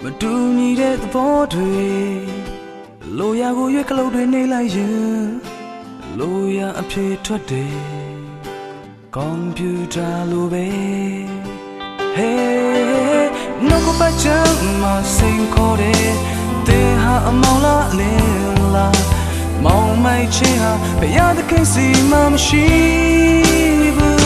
မတူညီတဲ့သဘောတွေလိုရာကိုရွေးကလုတ်တွေနေလိုက်ရင်လိုရာအဖြေထွက်တယ်ကွန်ပျူတာလိုပဲ Hey နှုတ်ကပတ်ချမ်းမှာစိန်ခေါ်တယ်တင်ဟာအမောင်လားနေလားမောင်မိုက်ချင်းဟာဘယ်ရသခင်စီမှမရှိဘူး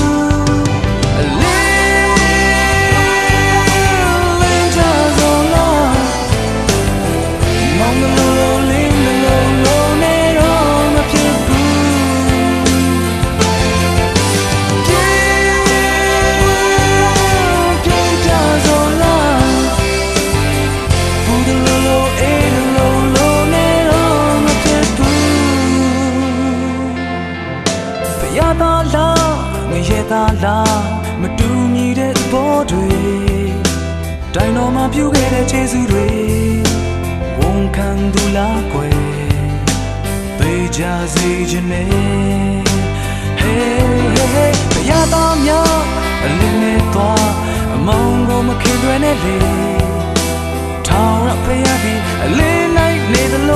ရတာလားငရဲတာလားမတူညီတဲ့သဘောတွေတိုင်တော်မှာပြုခဲ့တဲ့ကျေးဇူးတွေဝန်ခံသူလားကွယ်သိကြစေခြင်းနဲ့ Hey ရတာများအလင်းနဲ့သွားအမောင်ကိုမခင်တွယ်နဲ့လေထောင်ရဖျားပြီးအလင်းလိုက်နေသလို